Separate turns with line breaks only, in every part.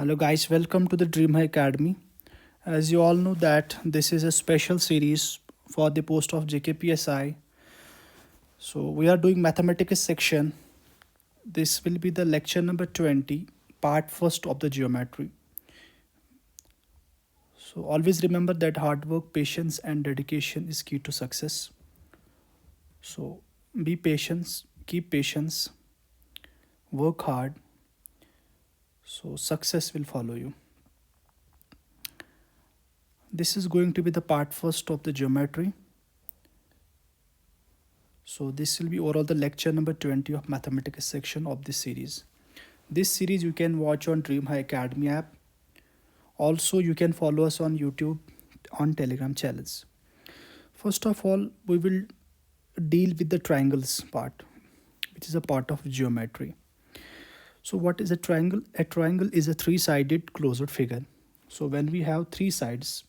Hello guys, welcome to the Dream High Academy. As you all know that this is a special series for the post of JKPSI. So we are doing mathematics section. This will be the lecture number 20, part first of the geometry. So always remember that hard work, patience and dedication is key to success. So be patient, keep patience, work hard. So success will follow you. This is going to be the part first of the geometry. So this will be overall the lecture number 20 of mathematics section of this series. This series you can watch on Dream High Academy app. Also you can follow us on YouTube, on Telegram channels. First of all, we will deal with the triangles part, which is a part of geometry. So what is a triangle? A triangle is a three-sided closed figure. So when we have three sides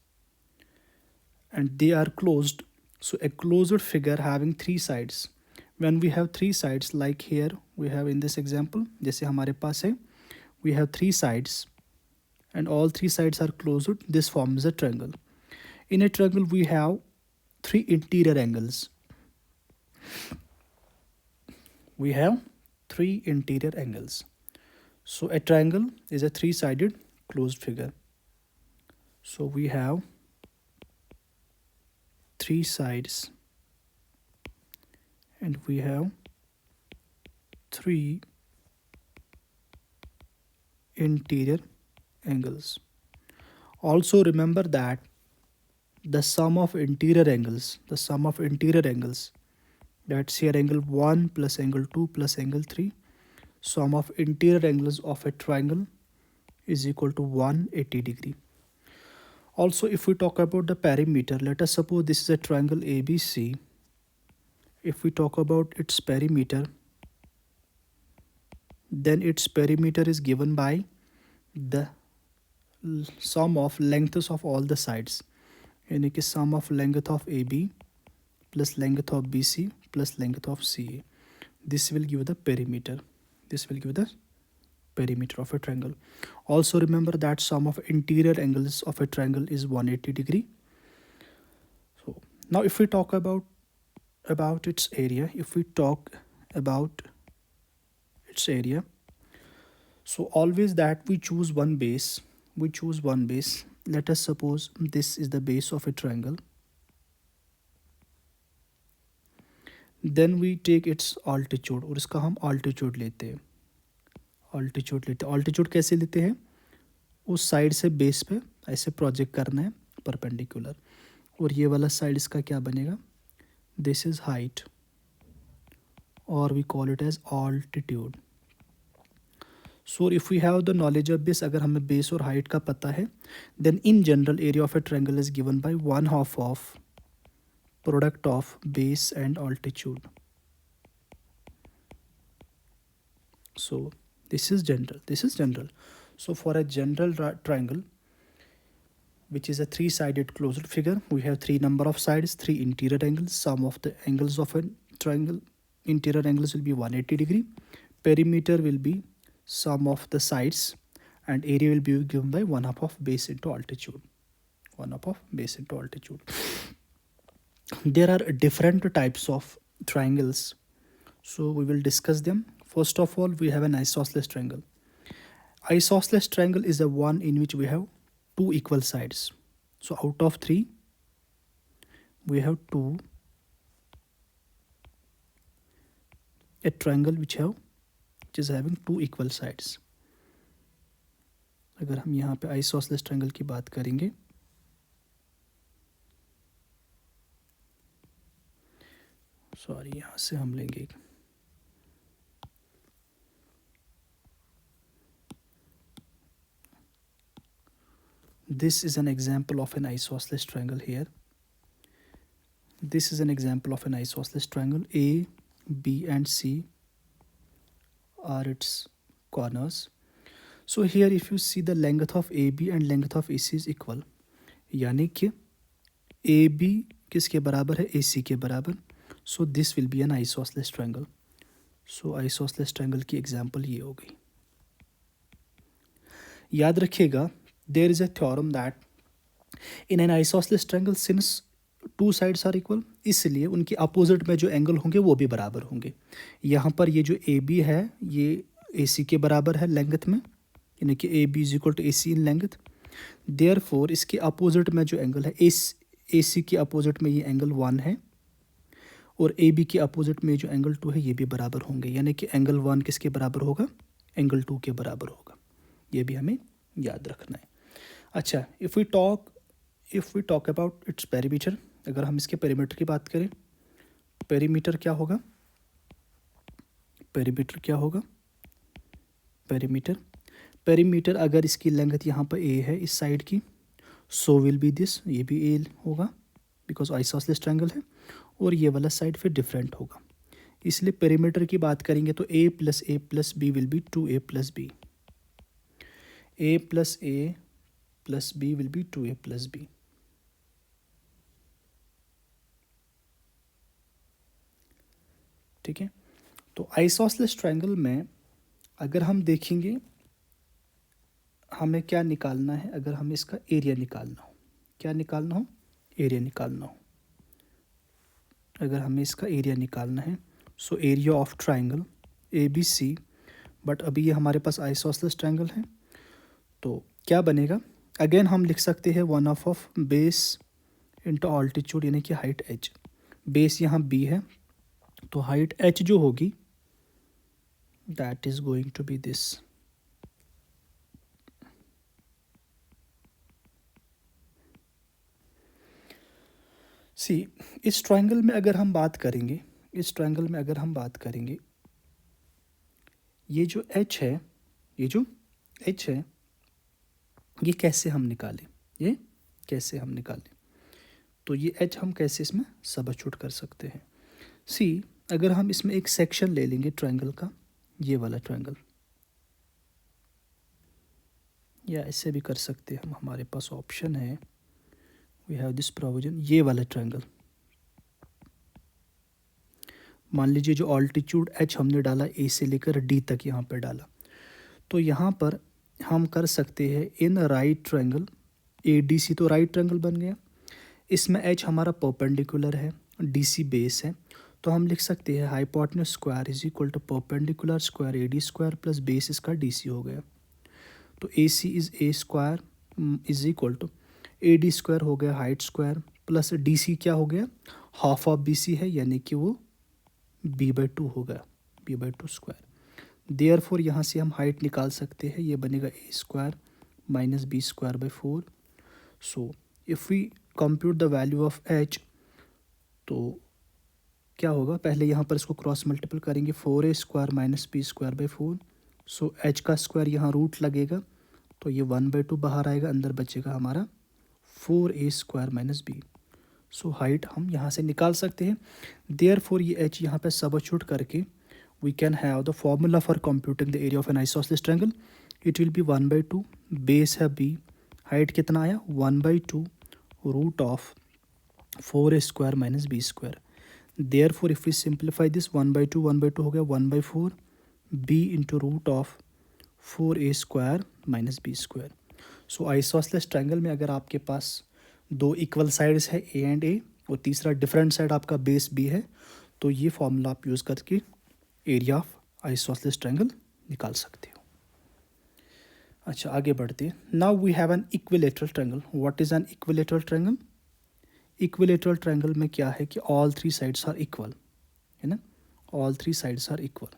and they are closed, so a closed figure having three sides. When we have three sides, like here we have in this example, जैसे हमारे पास है, we have three sides and all three sides are closed, this forms a triangle. In a triangle we have three interior angles. We have three interior angles. So a triangle is a three-sided closed figure. So we have three sides and we have three interior angles. Also remember that the sum of interior angles, that's here angle 1 plus angle 2 plus angle 3, sum of interior angles of a triangle is equal to 180 degree. Also, if we talk about the perimeter, let us suppose this is a triangle ABC. If we talk about its perimeter, then its perimeter is given by the sum of lengths of all the sides. यानी कि sum of length of AB plus length of BC plus length of CA. This will give the perimeter. This will give the perimeter of a triangle. Also remember that sum of interior angles of a triangle is 180 degree. So now if we talk about its area, so always that we choose one base. Let us suppose this is the base of a triangle. Then we take its altitude और इसका हम altitude लेते हैं. Altitude कैसे लेते हैं? उस side से बेस पे ऐसे प्रोजेक्ट करना है परपेंडिकुलर, और ये वाला साइड इसका क्या बनेगा? दिस इज हाइट और we call it as altitude. So if we have the knowledge of this, अगर हमें बेस और हाइट का पता है, then in general area of a triangle is given by 1/2 of product of base and altitude. So this is general. So for a general triangle, which is a three-sided closed figure, we have three number of sides, three interior angles. Sum of the angles of a triangle, interior angles will be 180 degree. Perimeter will be sum of the sides and area will be given by 1/2 of base into altitude. 1/2 of base into altitude. There are different types of triangles, so we will discuss them. First of all, we have an isosceles triangle. Isosceles triangle is the one in which we have two equal sides. So out of three, we have two. A triangle which is having two equal sides. अगर हम यहाँ पे isosceles triangle की बात करेंगे, sorry यहाँ से हम लेंगे. This is an example of an isosceles triangle here. This is an example of an isosceles triangle. A, B and C are its corners. So here if you see, the length of AB and length of AC is equal. यानी कि AB किसके बराबर है? AC के बराबर. So this will be an isosceles triangle. So isosceles triangle की example ये हो गई. याद रखिएगा, there is a theorem that in an isosceles triangle since two sides are equal, इसलिए उनके अपोजिट में जो एंगल होंगे वो भी बराबर होंगे। यहाँ पर ये जो ए बी है ये ए सी के बराबर है लेंथ में, यानी कि A B is equal to A C in length. Therefore इसके अपोजिट में जो एंगल है ए सी के अपोजिट में ये एंगल 1 है, और ए बी के अपोजिट में जो एंगल 2 है ये भी बराबर होंगे, यानी कि एंगल 1 किसके बराबर होगा, एंगल 2 के बराबर होगा। ये भी हमें याद रखना है। अच्छा, if we talk about its perimeter, अगर हम इसके पेरीमीटर की बात करें, पेरीमीटर क्या होगा, पेरीमीटर क्या होगा, पेरीमीटर अगर इसकी लेंथ यहाँ पर ए है इस साइड की, सो विल बी दिस, ये भी ए होगा बिकॉज आइसोसेलेस ट्रायंगल है, और ये वाला साइड फिर डिफरेंट होगा। इसलिए पेरीमीटर की बात करेंगे तो A plus B will be 2a plus B, A plus B will be 2a plus B. ठीक है, तो आइसोसेलेस ट्रायंगल में अगर हम देखेंगे हमें क्या निकालना है, अगर हमें इसका एरिया निकालना हो, क्या निकालना हो, एरिया निकालना हो, अगर हमें इसका एरिया निकालना है, so area of triangle A B C, but अभी ये हमारे पास आइसोसेलेस ट्रायंगल है, तो क्या बनेगा, अगेन हम लिख सकते हैं 1 ऑफ बेस इंटू ऑल्टीट्यूड, यानी कि हाइट h, बेस यहाँ b है, तो हाइट h जो होगी that is going to be this. See, इस ट्रायंगल में अगर हम बात करेंगे, इस ट्रायंगल में अगर हम बात करेंगे, ये जो h है, ये जो h है, ये कैसे हम निकालें, ये कैसे हम निकालें, तो ये h हम कैसे इसमें सबस्टिट्यूट कर सकते हैं। सी, अगर हम इसमें एक सेक्शन ले लेंगे ट्रायंगल का, ये वाला ट्रायंगल, या ऐसे भी कर सकते हैं हम, हमारे पास ऑप्शन है, वी हैव दिस प्रोविजन, ये वाला ट्रायंगल, मान लीजिए जो ऑल्टीट्यूड h हमने डाला ए से लेकर डी तक यहाँ पर डाला, तो यहाँ पर हम कर सकते हैं in right triangle A D C, तो राइट ट्रायंगल बन गया, इसमें h हमारा परपेंडिकुलर है, डी सी बेस है, तो हम लिख सकते हैं hypotenuse square is equal to perpendicular square A D square plus base इसका डी सी हो गया, तो A C is A square is equal to A D square हो गया height square, plus D C क्या हो गया, हाफ ऑफ बी सी है, यानी कि वो b/2 होगा, b/2 स्क्वायर। देयर फोर यहाँ से हम हाइट निकाल सकते हैं, ये बनेगा A square minus B square by 4। So if we compute the value of h, तो क्या होगा, पहले यहाँ पर इसको क्रॉस मल्टीपल करेंगे, 4a square minus B square by 4, so h का स्क्वायर यहाँ रूट लगेगा, तो ये 1/2 बाहर आएगा, अंदर बचेगा हमारा 4a square minus B. So height हम यहाँ से निकाल सकते हैं। देयर फोर ये h यहाँ पे सबस्टिट्यूट करके we can have the formula for computing the area of an isosceles triangle, it will be 1/2, base है b, हाइट कितना आया 1/2 root of 4a square minus B square. Therefore if we simplify this 1/2 हो गया 1/4 b into root of 4a square minus B square. So isosceles triangle में अगर आपके पास दो equal sides है ए एंड ए, और तीसरा डिफरेंट साइड आपका बेस बी है, तो ये फॉर्मूला आप यूज़ करके एरिया ऑफ आइसोसेलेस ट्रायंगल निकाल सकते हो। अच्छा, आगे बढ़ते हैं। Now we have an equilateral triangle. What is an equilateral triangle? Equilateral triangle में क्या है कि all three sides are equal, है ना, all three sides are equal.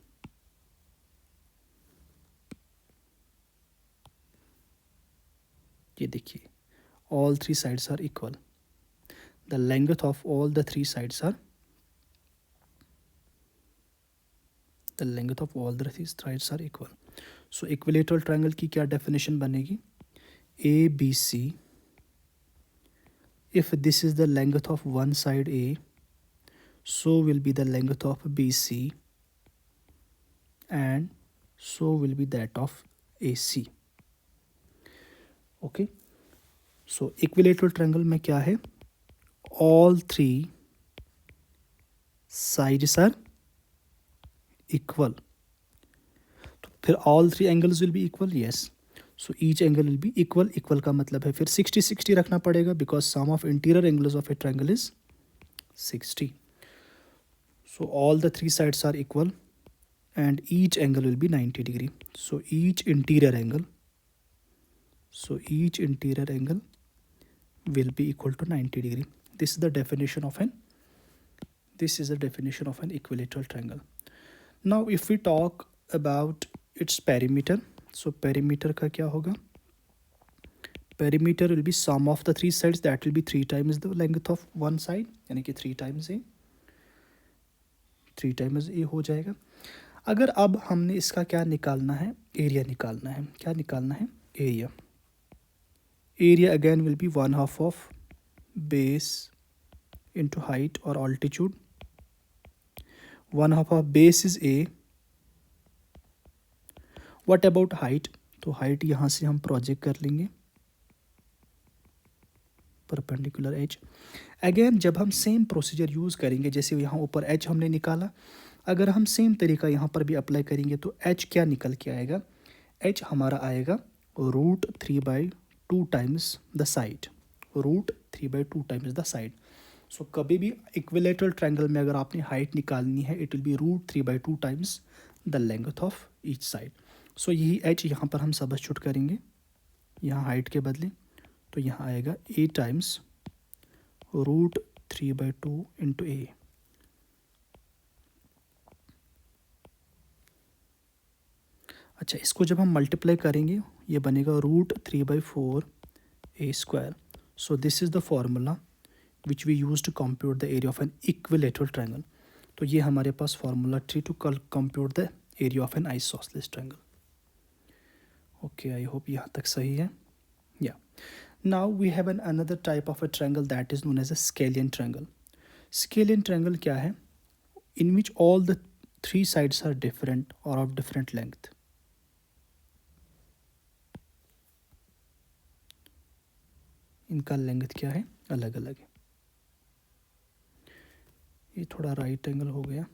ये देखिए, all three sides are equal, the length of all the three sides are equal. So equilateral triangle की क्या definition बनेगी, ABC, if this is the length of one side A, so will be the length of BC and so will be that of AC. Okay, so equilateral triangle में क्या है, all three sides are equal, तो फिर all three angles will be equal, yes. So each angle will be equal, equal का मतलब है फिर 60-60 रखना पड़ेगा because sum of interior angles of a triangle is 60. So all the three sides are equal and each angle will be 90 degree. So each interior angle will be equal to 90 degree. This is the definition of an equilateral triangle. Now if we talk about its perimeter, so perimeter का क्या होगा? Perimeter will be sum of the three sides, that will be 3 times the length of one side, यानी कि 3 times a हो जाएगा. अगर अब हमने इसका क्या निकालना है, एरिया निकालना है. क्या निकालना है? Area. Area again will be 1/2 of base into height और altitude. 1/2 of base is A. What about height? तो हाइट यहाँ से हम प्रोजेक्ट कर लेंगे परपेंडिकुलर एज. अगेन जब हम सेम प्रोसीजर यूज़ करेंगे, जैसे यहाँ ऊपर एच हमने निकाला, अगर हम सेम तरीका यहाँ पर भी अप्लाई करेंगे तो एच क्या निकल के आएगा? एच हमारा आएगा √3/2 times the side. √3/2 times the side. So कभी भी इक्विलेटरल ट्रायंगल में अगर आपने हाइट निकालनी है, it will be √3/2 times the length of each side. So यही एच यहाँ पर हम सब्स्टिट्यूट करेंगे यहाँ हाइट के बदले, तो यहाँ आएगा ए टाइम्स √3/2 इंटू ए. अच्छा, इसको जब हम मल्टीप्लाई करेंगे ये बनेगा √3/4 a square. So this is the formula which we use to compute the area of an equilateral triangle. तो ये हमारे पास formula three to compute the area of an isosceles triangle. Okay, I hope यहाँ तक सही है. या now we have an another type of a triangle that is known as a scalene triangle. Scalene triangle क्या है? In which all the 3 sides are different और of different length. इनका length क्या है? अलग अलग है. ये थोड़ा राइट एंगल हो गया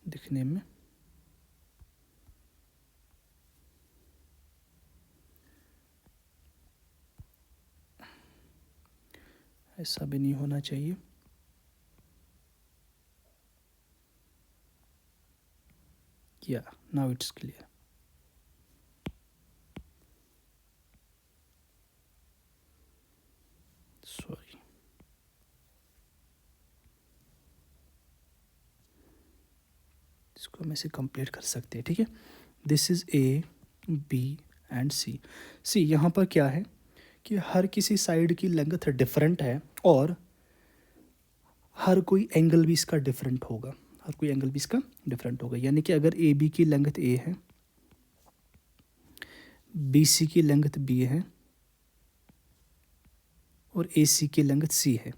दिखने में. ऐसा भी नहीं होना चाहिए. या नाउ इट्स क्लियर. सॉरी. इसको हम ऐसे कंप्लीट कर सकते हैं. ठीक है, this is A, B and C. C यहाँ पर क्या है कि हर किसी साइड की लेंथ डिफरेंट है और हर कोई एंगल भी इसका डिफरेंट होगा. यानी कि अगर ए बी की लेंथ ए है, बी सी की लेंथ बी है और ए सी की लेंथ सी है.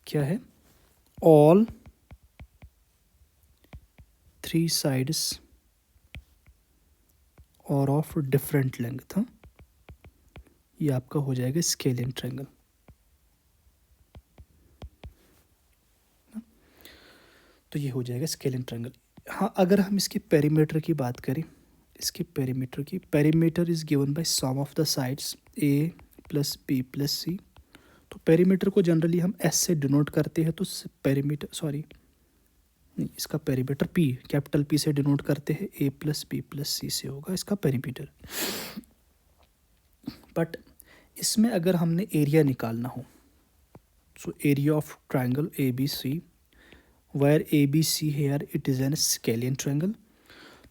क्या है? ऑल 3 साइड्स और ऑफ डिफरेंट लेंथ. ये आपका हो जाएगा स्केलियन ट्रायंगल. तो ये हो जाएगा स्केलियन ट्रायंगल. हाँ, अगर हम इसके पेरीमीटर की बात करें, इसके perimeter is given by sum of the sides A plus B plus C. तो पेरीमीटर को जनरली हम एस से डिनोट करते हैं. तो पेरीमीटर, सॉरी नहीं, इसका पेरीमीटर पी, कैपिटल पी से डिनोट करते हैं. ए प्लस बी प्लस सी से होगा इसका पेरीमीटर. बट इसमें अगर हमने एरिया निकालना हो, so area of triangle A B C, where ABC here it is an scalene triangle.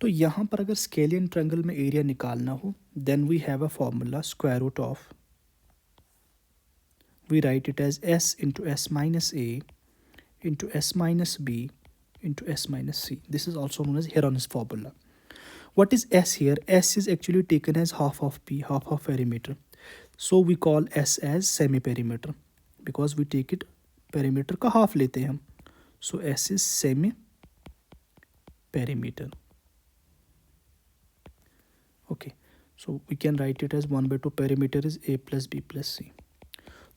तो यहाँ पर अगर स्केलियन ट्रायंगल में एरिया निकालना हो, then we have a formula square root of, we write it as s into s minus a into s minus b into s minus c. This is also known as Heron's formula. What is s here? S is actually taken as half of p, half of perimeter. So we call s as semi perimeter because we take it perimeter का half लेते हैं हम. So S is semi perimeter. Okay, so we can write it as 1/2 perimeter is A plus B plus C.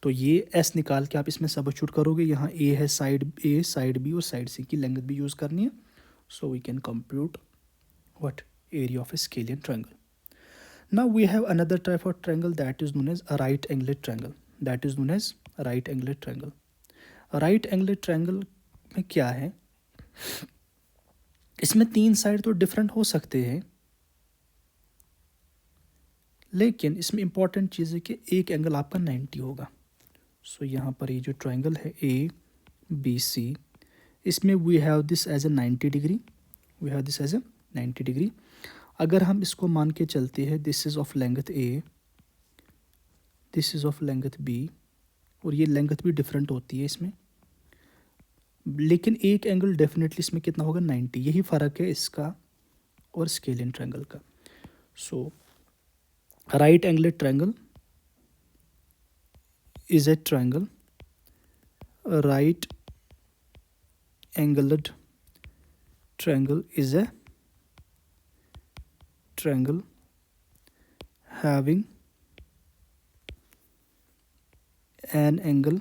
तो ये S निकाल के आप इसमें सब्स्टिट्यूट करोगे. यहाँ A है साइड A, साइड B और साइड C की लेंथ भी यूज़ करनी है. So we can compute what area of a scalene triangle. Now we have another type of triangle that is known as a right angled triangle. That is known as a right angled triangle. A right angled triangle में क्या है, इसमें 3 side तो different हो सकते हैं, लेकिन इसमें इंपॉर्टेंट चीज़ है कि एक एंगल आपका 90 होगा. सो यहाँ पर ये जो ट्राइंगल है ए बी सी, इसमें we have this as a 90 degree, we have this as a 90 degree. अगर हम इसको मान के चलते हैं this is of length A, this is of length B, और ये लेंथ भी डिफरेंट होती है इसमें, लेकिन एक एंगल डेफिनेटली इसमें कितना होगा 90. यही फ़र्क है इसका और स्केलिन ट्रायंगल का. So right angled triangle is a triangle. A right angled triangle is a triangle having an angle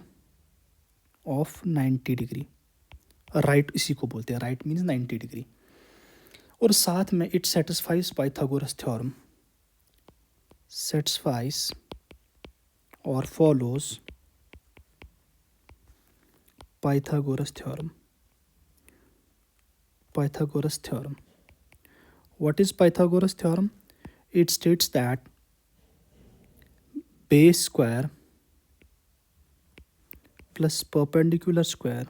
of 90 degree. Right इसी को बोलते हैं, राइट मीन्स 90 डिग्री. और साथ में it satisfies Pythagoras theorem, satisfies or follows Pythagoras theorem. Pythagoras theorem. What is Pythagoras theorem? It states that base square plus perpendicular square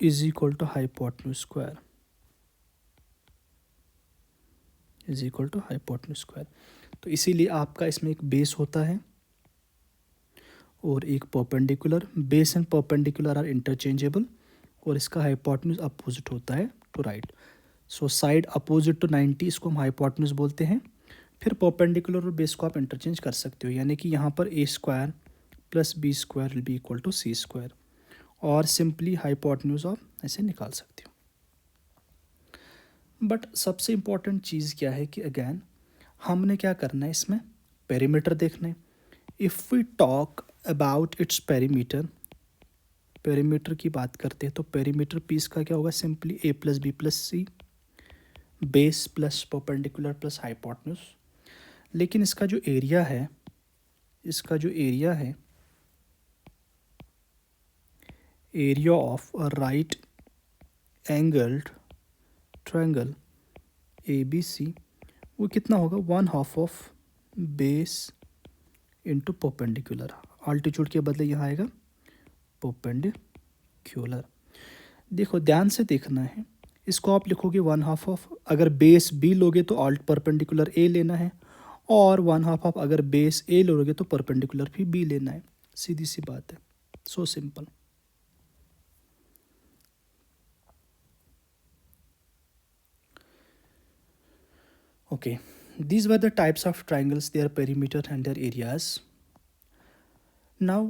is equal to hypotenuse square. Is equal to hypotenuse square. तो इसीलिए आपका इसमें एक base होता है और एक perpendicular. Base and perpendicular are interchangeable, और इसका हाइपोटेन्यूज अपोजिट होता है to right. So side opposite to 90 इसको हम हाइपोटेन्यूज बोलते हैं. फिर परपेंडिकुलर और बेस को आप इंटरचेंज कर सकते हो, यानी कि यहाँ पर A square plus B square will be equal to C square, और सिंपली हाइपोटेन्यूज आप ऐसे निकाल सकते हो. बट सबसे इम्पॉर्टेंट चीज़ क्या है कि अगैन हमने क्या करना है, इसमें पेरीमीटर देखना है. If we talk about its perimeter, perimeter की बात करते हैं तो पेरीमीटर पीस का क्या होगा, simply A plus B plus C, base plus perpendicular plus hypotenuse. लेकिन इसका जो एरिया है, इसका जो एरिया है, area of a right angled triangle A B C, वो कितना होगा, 1/2 of base into perpendicular. Altitude के बदले यहाँ आएगा परपेंडिकुलर. देखो ध्यान से देखना है, इसको आप लिखोगे 1/2 ऑफ, अगर बेस बी लोगे तो आल्ट परपेंडिकुलर ए लेना है, और 1/2 ऑफ अगर बेस ए लोगे तो परपेंडिकुलर भी बी लेना है. सीधी सी बात है, so simple. Okay, these were the types of triangles, their perimeter and their areas. Now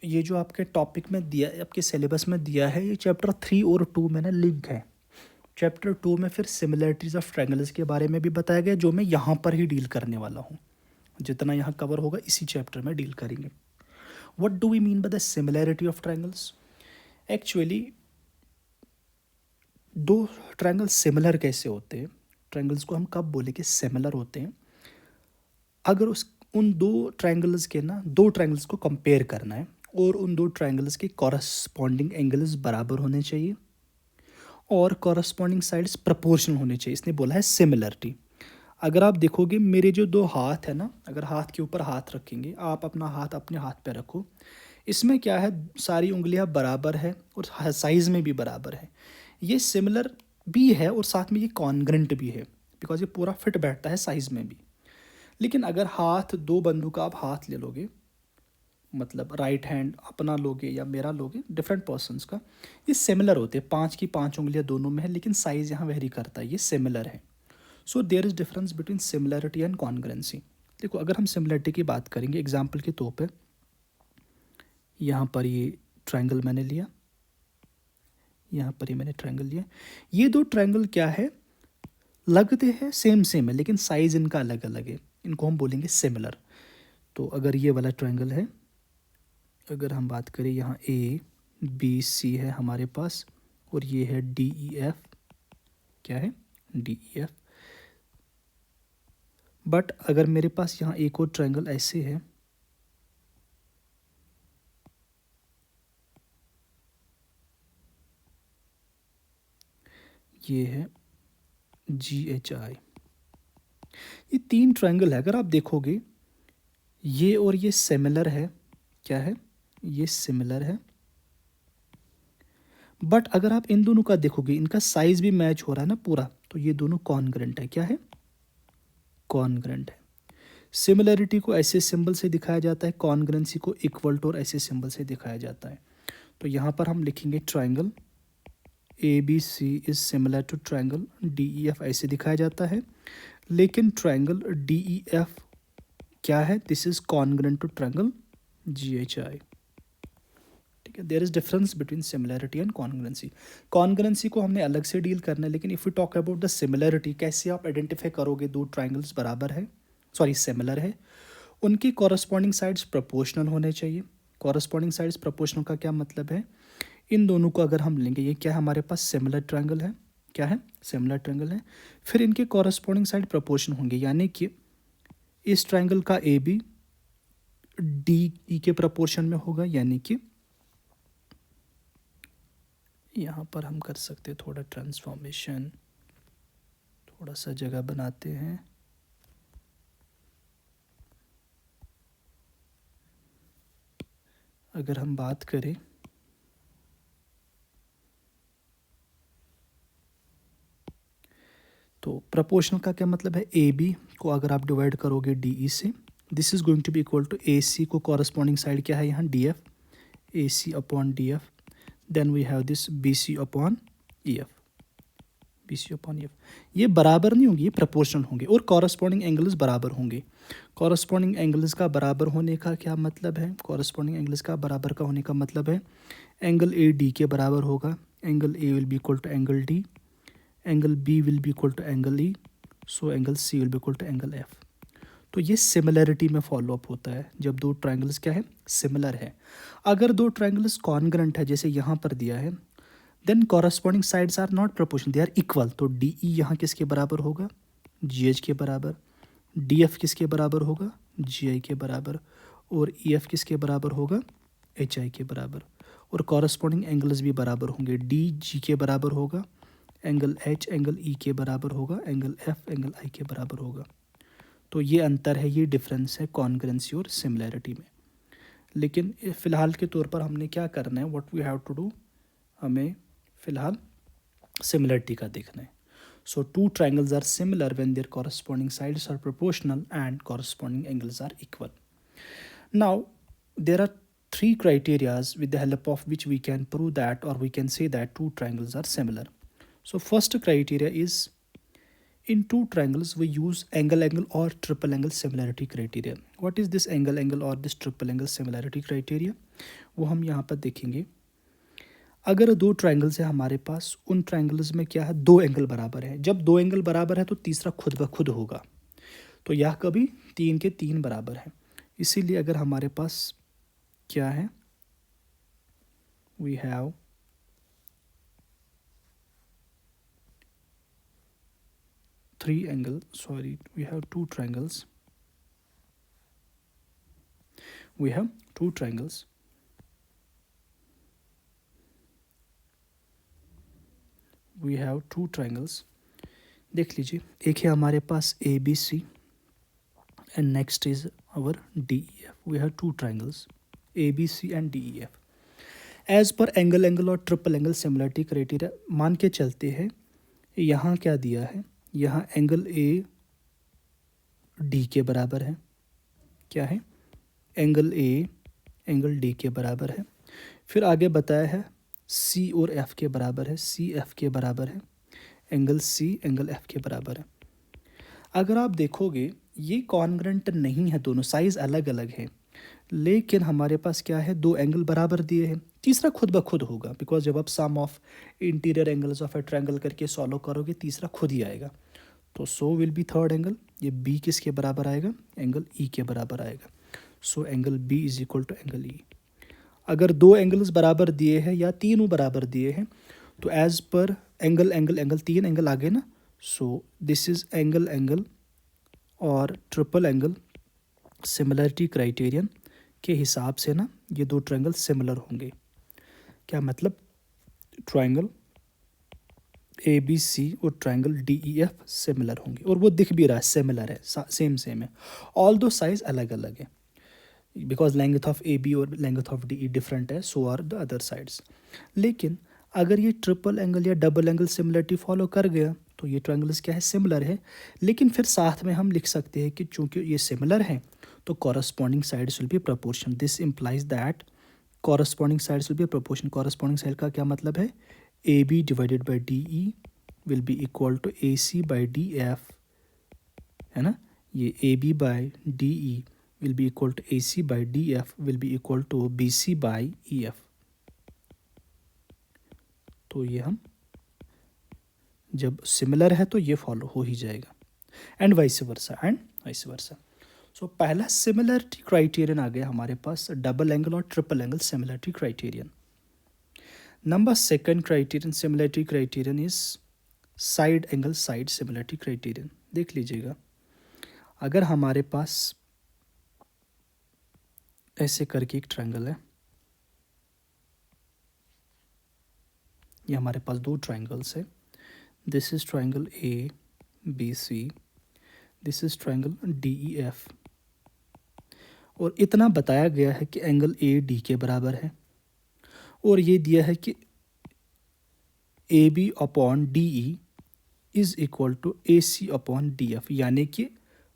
ये जो आपके टॉपिक में दिया, आपके सिलेबस में दिया है, ये चैप्टर 3 और 2 में ना लिंक है. चैप्टर 2 में फिर सिमिलरिटीज़ ऑफ ट्रायंगल्स के बारे में भी बताया गया, जो मैं यहाँ पर ही डील करने वाला हूँ. जितना यहाँ कवर होगा इसी चैप्टर में डील करेंगे. What do we mean by the similarity of triangles? Actually दो ट्रायंगल सिमिलर कैसे होते हैं, ट्रायंगल्स को हम कब बोले कि सिमिलर होते हैं, अगर उन दो ट्रायंगल्स के ना, दो ट्रायंगल्स को कंपेयर करना है और उन दो ट्रायंगल्स के कॉरस्पॉन्डिंग एंगल्स बराबर होने चाहिए और कॉरस्पॉन्डिंग साइड्स प्रोपोर्शनल होने चाहिए. इसने बोला है सिमिलरिटी. अगर आप देखोगे मेरे जो दो हाथ है ना, अगर हाथ के ऊपर हाथ रखेंगे, आप अपना हाथ अपने हाथ पे रखो, इसमें क्या है, सारी उंगलियां बराबर है और साइज़ में भी बराबर है. ये सिमिलर भी है और साथ में ये कॉन्ग्रेंट भी है, बिकॉज ये पूरा फिट बैठता है साइज़ में भी. लेकिन अगर हाथ दो बंदों का आप हाथ ले लोगे, मतलब राइट हैंड अपना लोगे या मेरा लोगे, डिफरेंट पर्सन्स का, ये सिमिलर होते हैं. 5 की 5 उंगलियां दोनों में है, लेकिन साइज़ यहाँ वेरी करता है, ये सिमिलर है. So there is difference between similarity and congruency. देखो अगर हम सिमिलरिटी की बात करेंगे, एग्जाम्पल के तौर पर यहाँ पर ये ट्रायंगल मैंने लिया, यहाँ पर ये मैंने ट्रायंगल लिया. ये दो ट्रायंगल क्या है, लगते हैं सेम सेम है, लेकिन साइज़ इनका अलग अलग है, इनको हम बोलेंगे सिमिलर. तो अगर ये वाला ट्रायंगल है, अगर हम बात करें यहाँ ए बी सी है हमारे पास, और ये है डी ई एफ, क्या है, डी ई एफ। बट अगर मेरे पास यहाँ एक और ट्रायंगल ऐसे है, ये है जी एच आई, ये 3 ट्रायंगल है। अगर आप देखोगे ये और ये सिमिलर है, क्या है, ये सिमिलर है। बट अगर आप इन दोनों का देखोगे, इनका साइज भी मैच हो रहा है ना पूरा, तो ये दोनों कॉन्ग्रेंट है, क्या है, कॉन्ग्रेंट है। सिमिलरिटी को ऐसे सिंबल से दिखाया जाता है, कॉन्ग्रेंसी को इक्वल टू और ऐसे सिंबल से दिखाया जाता है। तो यहाँ पर हम लिखेंगे triangle A B C is similar to triangle D E F, ऐसे दिखाया जाता है। लेकिन ट्रायंगल डी ई एफ क्या है, this is congruent to triangle G H I. ठीक है, there is difference between similarity and congruency. Congruency को हमने अलग से डील करना है, लेकिन if you talk about the similarity, कैसे आप आइडेंटिफाई करोगे दो ट्राइंगल्स बराबर है, सॉरी सिमिलर है, उनकी कॉरस्पॉन्डिंग साइड्स प्रोपोर्शनल होने चाहिए। कॉरस्पॉन्डिंग साइड्स प्रोपोर्शनल का क्या मतलब है, इन दोनों को अगर हम लेंगे, ये क्या है हमारे पास सिमिलर ट्रायंगल है, क्या है, सिमिलर ट्रायंगल है, फिर इनके कॉरस्पॉन्डिंग साइड प्रोपोर्शन होंगे, यानी कि इस ट्रायंगल का ए बी डी ई के प्रोपोर्शन में होगा, यानी कि यहाँ पर हम कर सकते हैं थोड़ा ट्रांसफॉर्मेशन, थोड़ा सा जगह बनाते हैं। अगर हम बात करें तो प्रोपोर्शनल का क्या मतलब है, ए बी को अगर आप डिवाइड करोगे डी ई से, this is going to be equal to A C को कॉरस्पॉन्डिंग साइड क्या है यहाँ D F, A C upon D F, then we have this B C upon E F, B C upon E F. ये बराबर नहीं होंगे, ये proportional होंगे, और कॉरस्पॉन्डिंग एंगल्स बराबर होंगे। कॉरस्पॉन्डिंग एंगल्स का बराबर होने का क्या मतलब है, कॉरस्पॉन्डिंग एंगल्स का बराबर का होने का मतलब है एंगल ए डी के बराबर होगा, angle A will be equal to angle D, angle B will be equal to angle E, so angle C will be equal to angle F. तो ये सिमिलरिटी में फॉलो अप होता है जब दो ट्राइंगल्स क्या है, सिमिलर है। अगर दो ट्राइंगल्स कॉन्ग्रेंट है, जैसे यहाँ पर दिया है, then corresponding sides are not proportional, they are equal. तो डी ई यहाँ किसके बराबर होगा, जी एच के बराबर, डी एफ किसके बराबर होगा, जी आई के बराबर, और ई एफ किसके बराबर होगा, एच आई के बराबर। और कॉरस्पॉन्डिंग एंगल्स भी बराबर होंगे, डी जी के बराबर होगा, एंगल एच एंगल ई के बराबर होगा, एंगल एफ एंगल आई के बराबर होगा। तो ये अंतर है, ये डिफरेंस है कॉन्ग्रेंसी और सिमिलैरिटी में। लेकिन फ़िलहाल के तौर पर हमने क्या करना है, what we have to do, हमें फ़िलहाल सिमिलरिटी का देखना है। So two triangles are similar when their corresponding sides are proportional and corresponding angles are equal. Now there are three criterias with the help of which we can prove that, or we can say that two triangles are similar. So first criteria is, in two triangles we use angle or triple angle similarity criteria. What is this angle or this triple angle similarity criteria, वो हम यहाँ पर देखेंगे। अगर दो triangles है हमारे पास, उन ट्राइंगल्स में क्या है, दो एंगल बराबर है। जब दो एंगल बराबर है तो तीसरा खुद ब खुद होगा, तो यह कभी तीन के तीन बराबर है। इसीलिए अगर हमारे पास क्या है, we have three angle, sorry, we have two triangles, we have two triangles, we have two triangles। देख लीजिए, एक है हमारे पास A B C and next is our D E F. We have two triangles A B C and D E F. एज पर angle और triple angle similarity criteria मान के चलते हैं, यहाँ क्या दिया है, यहाँ एंगल ए डी के बराबर है, क्या है, एंगल ए एंगल डी के बराबर है। फिर आगे बताया है सी और एफ के बराबर है, सी एफ के बराबर है, एंगल सी एंगल एफ के बराबर है। अगर आप देखोगे ये कॉन्ग्रेंट नहीं है, दोनों साइज अलग अलग है, लेकिन हमारे पास क्या है, दो एंगल बराबर दिए हैं, तीसरा खुद ब खुद होगा, बिकॉज जब आप sum of interior angles of a triangle करके सॉल्व करोगे तीसरा खुद ही आएगा। तो so will be third angle, ये बी किसके बराबर आएगा, एंगल ई के बराबर आएगा। So angle B is equal to angle E. अगर दो एंगल्स बराबर दिए हैं या तीनों बराबर दिए हैं तो एज पर एंगल एंगल एंगल, तीन एंगल आ गए ना, so this is angle angle और ट्रिपल एंगल सिमिलरिटी क्राइटेरियन के हिसाब से ना ये दो ट्रायंगल सिमिलर होंगे। क्या मतलब, ट्रायंगल ए बी सी और triangle D E F similar होंगे, और वो दिख भी रहा है सिमिलर है, सेम सेम है, ऑल दो साइज अलग अलग है, because length of A B और length of D E different है, so are the other sides. लेकिन अगर ये ट्रिपल एंगल या डबल एंगल सिमिलरिटी फॉलो कर गया तो ये ट्रायंगल्स क्या है, सिमिलर है। लेकिन फिर साथ में हम लिख सकते हैं कि चूंकि ये सिमिलर हैं तो corresponding sides will be proportion, this implies that corresponding sides will be proportion. Corresponding side का क्या मतलब है, A B divided by D E will be equal to A C by D F, है ना, ये A B by D E will be equal to A C by D F will be equal to B C by E F. तो ये हम जब similar है तो ये फॉलो हो ही जाएगा, and vice versa, and vice versa. So पहला सिमिलरिटी क्राइटेरियन आ गया हमारे पास, डबल एंगल और triple angle similarity criterion. Number second criterion, similarity criterion is side angle side similarity criterion. देख लीजिएगा, अगर हमारे पास ऐसे करके एक ट्रायंगल है, ये हमारे पास दो ट्रायंगल्स है, this is triangle A B C, this is triangle D E F, और इतना बताया गया है कि एंगल ए डी के बराबर है, और ये दिया है कि A B upon D E is equal to A C upon D F, यानी कि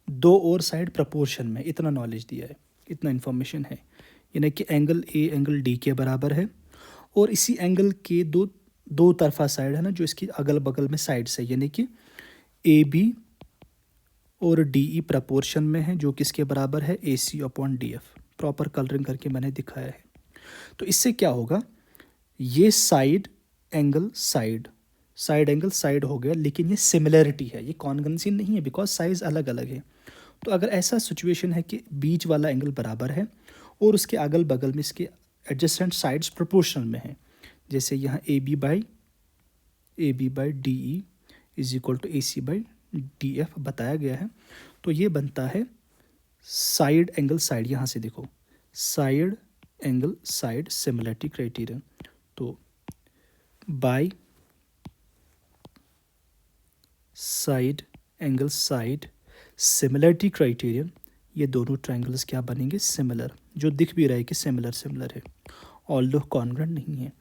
दो और साइड प्रपोर्शन में, इतना नॉलेज दिया है, इतना इन्फॉर्मेशन है, यानी कि एंगल ए एंगल डी के बराबर है, और इसी एंगल के दो तरफा साइड है ना, जो इसकी अगल बगल में साइड्स है, यानी कि ए बी और डी ई प्रपोर्शन में है, जो किसके बराबर है, A C upon D F. Proper colouring करके मैंने दिखाया है। तो इससे क्या होगा, ये side angle side, side angle side हो गया, लेकिन ये सिमिलरिटी है, ये कॉन्ग्रुएंसी नहीं है, बिकॉज साइज अलग अलग है। तो अगर ऐसा सिचुएशन है कि बीच वाला एंगल बराबर है और उसके अगल बगल में इसके एडजेसेंट साइड्स प्रोपोर्शनल में है, जैसे यहाँ A B by D E is equal to A C by D F बताया गया है, तो ये बनता है साइड एंगल साइड। यहाँ से देखो, side angle side similarity criterion. तो by side angle side similarity criterion, ये दोनों ट्रायंगल्स क्या बनेंगे, सिमिलर, जो दिख भी रहा है कि सिमिलर सिमिलर है, ऑल्दो कॉन्ग्रुएंट नहीं है।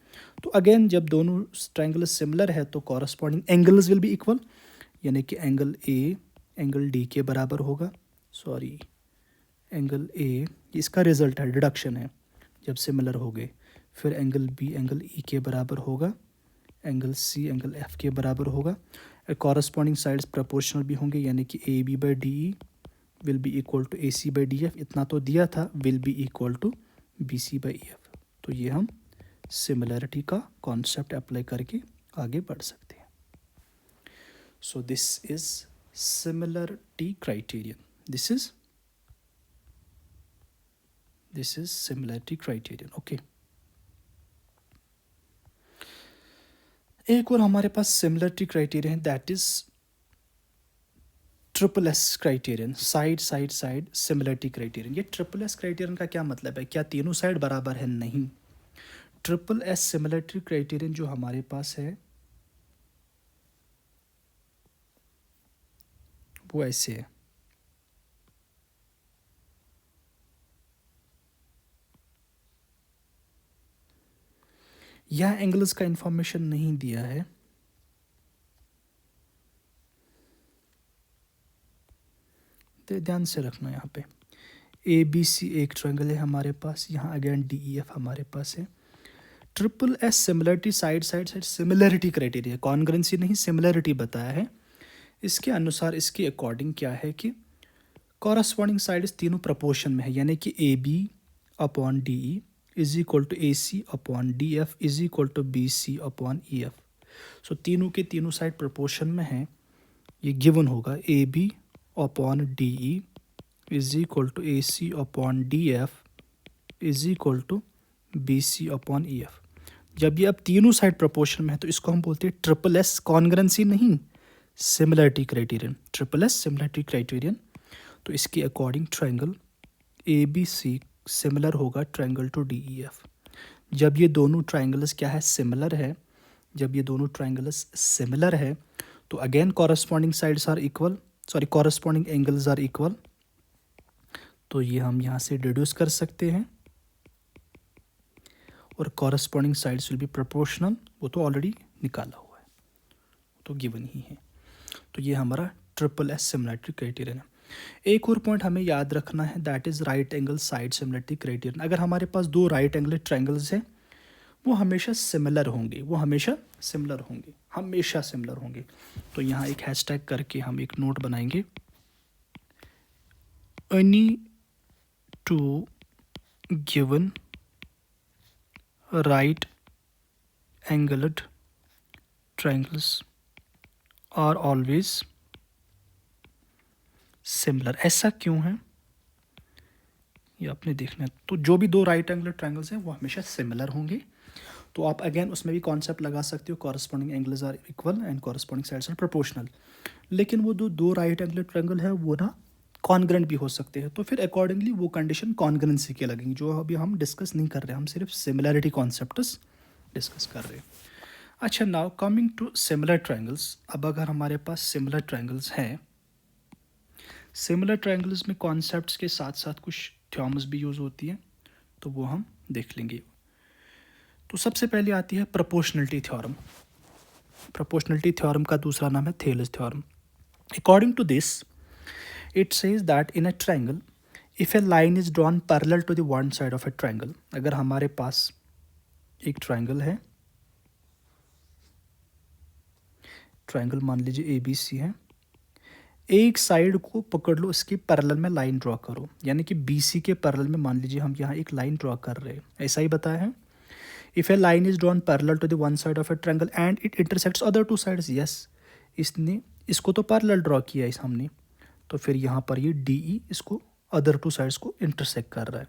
तो अगेन जब दोनों ट्रायंगल्स सिमिलर है तो corresponding angles will be equal, यानी कि एंगल ए एंगल डी के बराबर होगा, सॉरी एंगल ए, इसका रिजल्ट है, डिडक्शन है, जब सिमिलर हो गए, फिर एंगल बी एंगल ई के बराबर होगा, एंगल सी एंगल एफ के बराबर होगा, कॉरस्पॉन्डिंग साइड्स प्रपोर्शनल भी होंगे, यानी कि A B by D E will be equal to A C by D F, इतना तो दिया था, will be equal to B C by E F. तो ये हम सिमिलरिटी का कॉन्सेप्ट अप्लाई करके आगे बढ़ सकते हैं। सो this is similarity criterion, this is similarity criterion, okay. एक और हमारे पास सिमिलरिटी क्राइटेरियन है, that is triple S criterion, side side side similarity criterion. ये ट्रिपल एस क्राइटेरियन का क्या मतलब है, क्या तीनों साइड बराबर है, नहीं। ट्रिपल एस सिमिलरिटी क्राइटेरियन जो हमारे पास है वो ऐसे है, यह एंगल्स का इंफॉर्मेशन नहीं दिया है, तो ध्यान से रखना, यहाँ पे ए बी सी एक ट्रायंगल है हमारे पास, यहाँ अगेन डी ई एफ हमारे पास है। Triple S similarity side side side similarity criteria, congruency नहीं सिमिलरिटी बताया है। इसके अनुसार, इसके अकॉर्डिंग क्या है कि कॉरस्पॉन्डिंग साइड्स तीनों प्रपोर्शन में है, यानी कि A B upon D E is equal to A C upon D F is equal to B C upon E F. So तीनों के तीनों साइड प्रपोर्शन में है, ये गिवन होगा A B upon D E is equal to A C upon D F is equal to B C upon E F. जब ये अब तीनों साइड प्रोपोर्शन में है तो इसको हम बोलते हैं ट्रिपल एस कॉन्ग्रेंसी, नहीं similarity criterion, triple S similarity criterion. तो इसके according triangle A B C similar होगा triangle to D E F. जब ये दोनों ट्रायंगल्स क्या है, सिमिलर है, जब ये दोनों ट्रायंगल्स सिमिलर है तो again corresponding sides are equal, sorry corresponding angles are equal. तो ये हम यहाँ से डिड्यूस कर सकते हैं, और corresponding sides will be proportional, वो तो ऑलरेडी निकाला हुआ है, तो गिवन ही है। तो ये हमारा ट्रिपल एस सिमिलरिटी क्राइटेरियन है। एक और पॉइंट हमें याद रखना है, that is right angle side similarity criterion. अगर हमारे पास दो राइट एंगल ट्रायंगल्स हैं वो हमेशा सिमिलर होंगे, वो हमेशा सिमिलर होंगे, हमेशा सिमिलर होंगे। तो यहाँ एक हैशटैग करके हम एक नोट बनाएंगे, any two given right angled triangles are always similar. ऐसा क्यों है ये आपने देखना है। तो जो भी दो राइट एंगल ट्रायंगल्स हैं वो हमेशा सिमिलर होंगे। तो आप अगेन उसमें भी कॉन्सेप्ट लगा सकते हो, corresponding angles are equal and corresponding sides are proportional. लेकिन वो दो राइट एंगल ट्रायंगल है वो ना कॉन्ग्रेंट भी हो सकते हैं, तो फिर अकॉर्डिंगली वो कंडीशन कॉन्ग्रेंसी के लगेंगी, जो अभी हम डिस्कस नहीं कर रहे, हम सिर्फ सिमिलरिटी कॉन्सेप्ट्स डिस्कस कर रहे हैं। अच्छा, now coming to similar triangles. अब अगर हमारे पास सिमिलर ट्रायंगल्स हैं, सिमिलर ट्रायंगल्स में कॉन्सेप्ट्स के साथ साथ कुछ थ्योरम्स भी यूज़ होती हैं, तो वो हम देख लेंगे। तो सबसे पहले आती है प्रोपोर्शनलिटी थ्योरम। प्रोपोर्शनलिटी थ्योरम का दूसरा नाम है Thales theorem. According to this it says that in a triangle if a line is drawn parallel to the one side of a triangle. अगर हमारे पास एक ट्रायंगल है, ट्रायंगल मान लीजिए ए बी सी है, एक साइड को पकड़ लो, इसके पैरेलल में लाइन ड्रॉ करो, यानी कि बी सी के पैरेलल में मान लीजिए हम यहाँ एक लाइन ड्रॉ कर रहे हैं, ऐसा ही बताया है। If a line is drawn parallel to the one side of a triangle and it intersects other two sides, yes इसने इसको तो पैरेलल ड्रॉ किया है हमने, तो फिर यहाँ पर ये डी ई इसको अदर टू साइड्स को इंटरसेक्ट कर रहा है।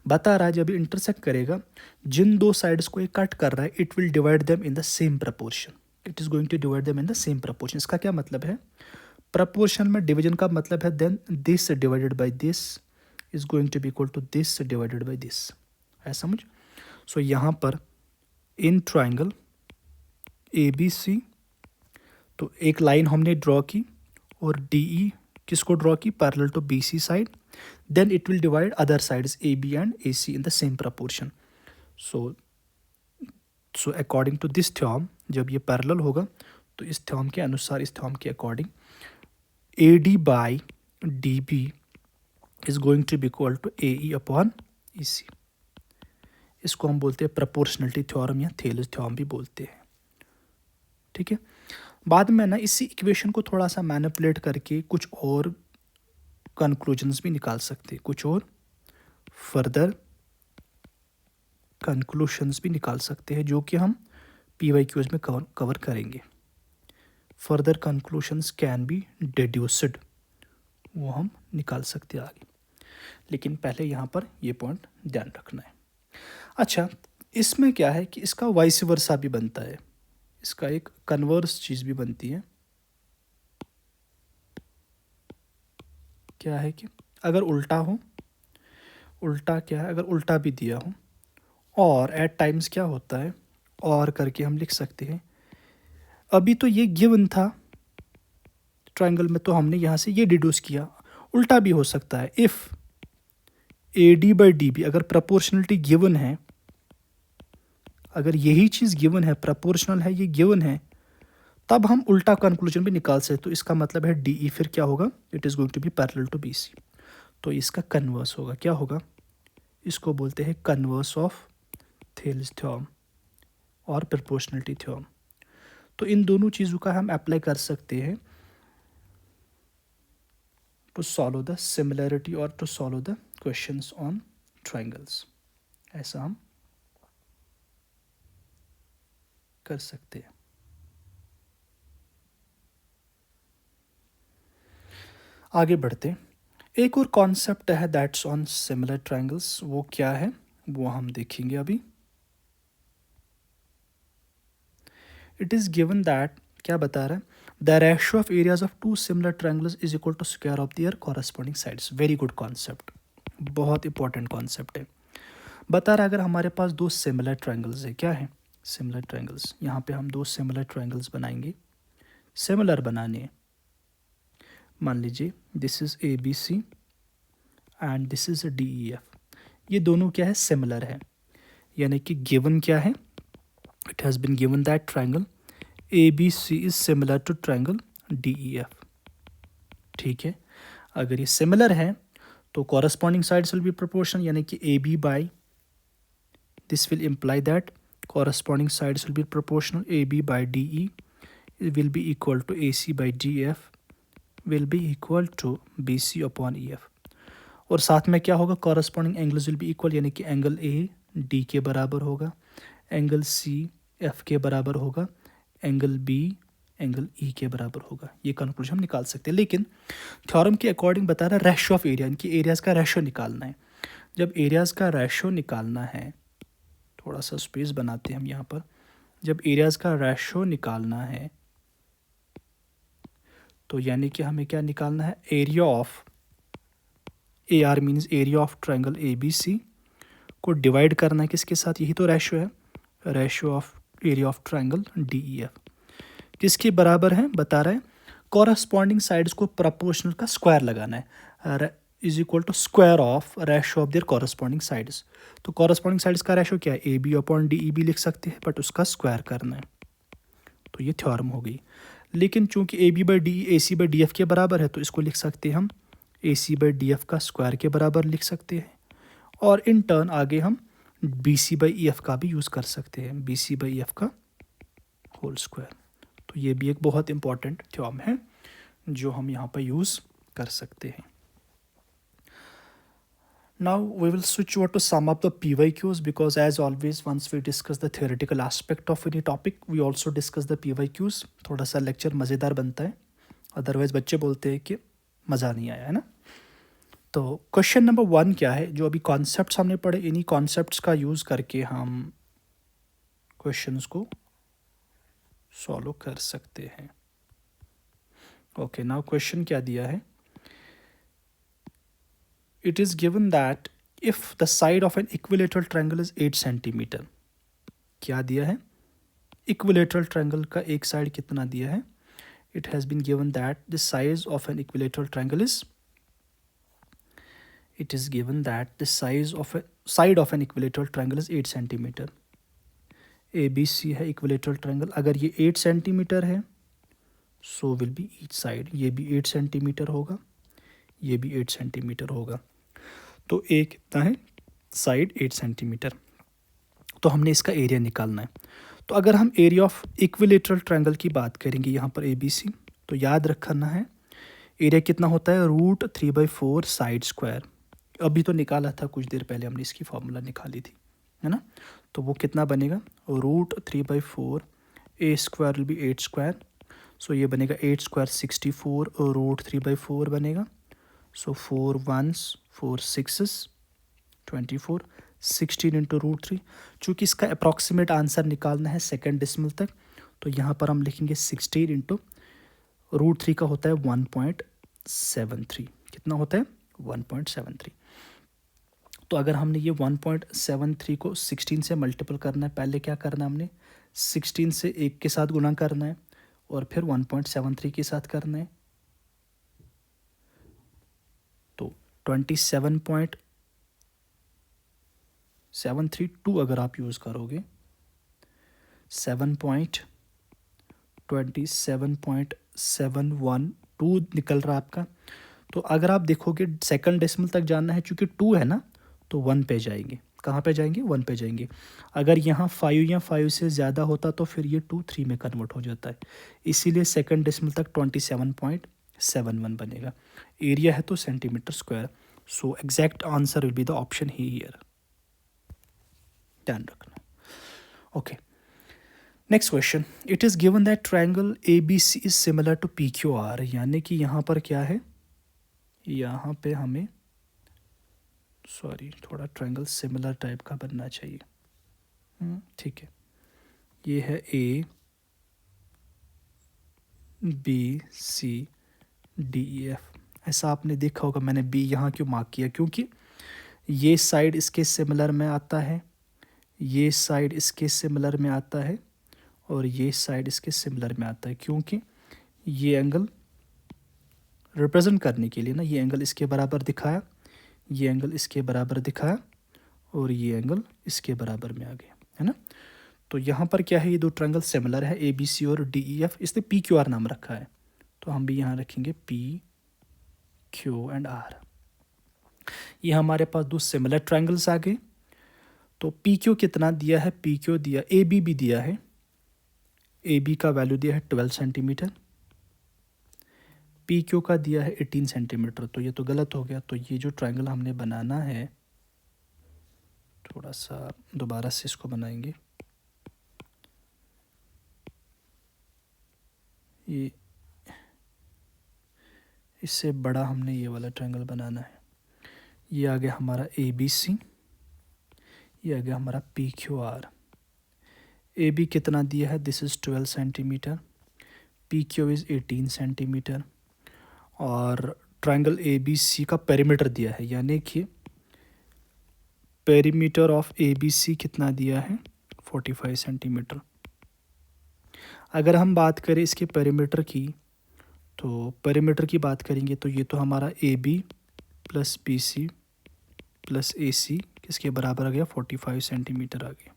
बता रहा है जब ये इंटरसेक्ट करेगा, जिन दो साइड्स को ये कट कर रहा है, it will divide them in the same proportion, it is going to divide them in the same proportion. इसका क्या मतलब है, प्रपोर्शन में डिवीजन का मतलब है then this divided by this is going to be equal to this divided by this, है समझ। सो यहाँ पर in triangle A B C, तो एक लाइन हमने ड्रॉ की और डी ई किसको ड्रॉ की, parallel to B C side, then it will divide other sides A B and A C in the same proportion. So according to this theorem, जब ये parallel होगा तो इस थ्योरम के अनुसार, इस थ्योरम के according A D by D B is going to be equal to A E upon E C. इसको हम बोलते हैं प्रोपोर्शनलिटी थ्योरम या थेलेस थ्योरम भी बोलते हैं, ठीक है। बाद में ना इसी इक्वेशन को थोड़ा सा मैनिपुलेट करके कुछ और कंक्लूजन्स भी निकाल सकते हैं, कुछ और फर्दर कंक्लूशंस भी निकाल सकते हैं, जो कि हम पी वाई क्यूज में कवर करेंगे। फर्दर कंक्लूशंस कैन बी डिड्यूस्ड, वो हम निकाल सकते हैं आगे, लेकिन पहले यहाँ पर ये पॉइंट ध्यान रखना है। अच्छा, इसमें क्या है कि इसका वाइस वर्सा भी बनता है, इसका एक कन्वर्स चीज़ भी बनती है। क्या है कि अगर उल्टा हो, उल्टा क्या है, अगर उल्टा भी दिया हो, और एट टाइम्स क्या होता है, और करके हम लिख सकते हैं। अभी तो ये गिवन था ट्रायंगल में, तो हमने यहाँ से ये डिड्यूस किया, उल्टा भी हो सकता है। If A D by D B अगर प्रोपोर्शनलिटी गिवन है, अगर यही चीज़ गिवन है, प्रोपोर्शनल है, ये गिवन है, तब हम उल्टा कंक्लूजन भी निकाल सकते। तो इसका मतलब है डी ई फिर क्या होगा, it is going to be parallel to B C, तो इसका कन्वर्स होगा, क्या होगा, इसको बोलते हैं कन्वर्स ऑफ थेलेस थ्योरम और प्रोपोर्शनलिटी थ्योरम। तो इन दोनों चीज़ों का हम अप्लाई कर सकते हैं टू सॉल्व द सिमिलरिटी और to solve the questions on triangles, ऐसा हम कर सकते हैं। आगे बढ़ते, एक और कॉन्सेप्ट है दैट्स ऑन सिमिलर ट्रायंगल्स, वो क्या है, वो हम देखेंगे अभी। इट इज़ गिवन दैट, क्या बता रहा है, the ratio of areas of two similar triangles is equal to square of their corresponding sides. Very good concept, बहुत इंपॉर्टेंट कॉन्सेप्ट है। बता रहा है अगर हमारे पास दो सिमिलर ट्रायंगल्स है, क्या है, सिमिलर ट्रायंगल्स, यहाँ पे हम दो सिमिलर ट्रायंगल्स बनाएंगे। सिमिलर बनाने हैं, मान लीजिए this is A B C and this is D E F. ये दोनों क्या है, सिमिलर है, यानी कि गिवन क्या है, it has been given that triangle A B C is similar to triangle D E F. ठीक है, अगर ये सिमिलर है तो corresponding sides will be proportional, यानी कि A B by, this will imply that corresponding sides will be proportional, AB by DE will be equal to AC by DF will be equal to BC upon EF। और साथ में क्या होगा, corresponding angles will be equal, यानी कि angle A D के बराबर होगा, एंगल C F के बराबर होगा, एंगल B एंगल E के बराबर होगा। ये कंक्लूजन हम निकाल सकते हैं, लेकिन थ्योरम के अकॉर्डिंग बता रहा है रेशियो ऑफ एरिया, इनकी एरियाज़ का रेशियो निकालना है। जब एरियाज़ का रेशियो निकालना है, थोड़ा सा स्पेस बनाते हैं हम यहाँ पर, जब एरियाज़ का रेशियो निकालना है तो यानी कि हमें क्या निकालना है, area of A R means area of triangle A B C को डिवाइड करना है किसके साथ, यही तो रेशियो है, ratio of area of triangle D E F किसके बराबर है, बता रहा है कॉरस्पॉन्डिंग साइड्स को प्रोपोर्शनल का स्क्वायर लगाना है, is equal to square of ratio of their corresponding sides. तो कॉरस्पॉन्डिंग साइड्स का रेशियो क्या है, A B upon D E बी लिख सकते हैं, बट उसका स्क्वायर करना है, तो ये थ्योरम हो गई। लेकिन चूंकि A B by D A C by D F के बराबर है, तो इसको लिख सकते हैं हम A C by D F का स्क्वायर के बराबर लिख सकते हैं, और इन टर्न आगे हम B C by E F का भी यूज़ कर सकते हैं, B C by E F का होल स्क्वायर। तो ये भी एक बहुत इंपॉर्टेंट थ्योरम है जो हम यहाँ पर यूज़ कर सकते हैं। Now we will switch over to some of the PYQs, because as always once we discuss the theoretical aspect of any topic we also discuss the PYQs। थोड़ा सा लेक्चर मज़ेदार बनता है, अदरवाइज बच्चे बोलते हैं कि मज़ा नहीं आया, है ना। तो क्वेश्चन नंबर 1 क्या है, जो अभी कॉन्सेप्ट्स हमने पढ़े, इन्हीं कॉन्सेप्ट्स का यूज़ करके हम क्वेश्चंस को सॉल्व कर सकते हैं। ओके, नाउ क्वेश्चन क्या दिया है, it is given that if the side of an equilateral triangle is 8 centimeter। क्या दिया है, equilateral triangle का एक साइड कितना दिया है, it has been given that the size of an equilateral triangle is, it is given that the size of a side of an equilateral triangle is 8 centimeter। ABC है equilateral triangle, अगर ये 8 centimeter है so will be each side, ये भी 8 centimeter होगा, ये भी 8 centimeter होगा, तो एक कितना है, साइड 8 सेंटीमीटर। तो हमने इसका एरिया निकालना है। तो अगर हम एरिया ऑफ इक्विलेटरल ट्रायंगल की बात करेंगे यहाँ पर ए बी सी, तो याद रखना है एरिया कितना होता है, √3/4 साइड स्क्वायर। अभी तो निकाला था कुछ देर पहले हमने, इसकी फॉर्मूला निकाली थी, है ना। तो वो कितना बनेगा, √3/4, ए स्क्वायर विल बी 8 स्क्वायर, सो ये बनेगा 8 स्क्वायर 64, और √3/4 बनेगा, सो 4 1s 4 6s 24, 16 इंटू √3। चूँकि इसका अप्रॉक्सीमेट आंसर निकालना है सेकेंड डेसिमल तक, तो यहाँ पर हम लिखेंगे 16 इंटू √3 का होता है 1.73। कितना होता है, 1.73। तो अगर हमने ये 1.73 को 16 से मल्टीपल करना है, पहले क्या करना है हमने, 16 से 1 के साथ गुणा करना है, और फिर 1.73 के साथ करना है, तो 27.732 अगर आप यूज़ करोगे, 27.712 निकल रहा आपका। तो अगर आप देखोगे सेकंड डेसिमल तक जाना है, चूँकि 2 है ना, तो 1 पे जाएंगे, कहाँ पे जाएंगे, 1 पे जाएंगे। अगर यहाँ 5 या 5 से ज़्यादा होता तो फिर ये 2 3 में कन्वर्ट हो जाता है, इसीलिए सेकंड डेसिमल तक 27.71 बनेगा। एरिया है तो centimetre square, so exact answer will be the option ही हियर, ध्यान रखना। Okay, next question, it is given that triangle A B C is similar to P Q R. यानी कि यहाँ पर क्या है, यहाँ पे हमें सॉरी, थोड़ा ट्रायंगल सिमिलर टाइप का बनना चाहिए। ठीक है, ये है A B C D E F. ऐसा आपने देखा होगा, मैंने बी यहाँ क्यों मार्क किया, क्योंकि ये साइड इसके सिमिलर में आता है, ये साइड इसके सिमिलर में आता है, और ये साइड इसके सिमिलर में आता है, क्योंकि ये एंगल रिप्रेजेंट करने के लिए ना, ये एंगल इसके बराबर दिखाया, ये एंगल इसके बराबर दिखाया, और ये एंगल इसके बराबर में आ गया, है ना। तो यहाँ पर क्या है, ये दो ट्रायंगल सिमिलर है, ए बी सी और डी ई एफ, इसने पी क्यू आर नाम रखा है, तो हम भी यहाँ रखेंगे पी क्यू एंड आर। ये हमारे पास दो सिमिलर ट्रायंगल्स आ गए। तो पी क्यू कितना दिया है, पी क्यू दिया, ए बी भी दिया है, ए बी का वैल्यू दिया है 12 सेंटीमीटर, पी क्यू का दिया है 18 सेंटीमीटर। तो ये तो गलत हो गया, तो ये जो ट्रायंगल हमने बनाना है, थोड़ा सा दोबारा से इसको बनाएंगे। ये इससे बड़ा हमने ये वाला ट्रायंगल बनाना है। ये आ गया हमारा ए बी सी, ये आ गया हमारा P Q R. A B कितना दिया है, this is 12 centimetre, P Q is 18 centimetre, और ट्रायंगल ए बी सी का पेरीमीटर दिया है, यानी कि perimeter of A B C कितना दिया है, 45 सेंटीमीटर। अगर हम बात करें इसके पेरीमीटर की, तो पेरीमीटर की बात करेंगे तो ये तो हमारा A B plus B C plus A C किसके बराबर आ गया, 45 सेंटीमीटर आ गया।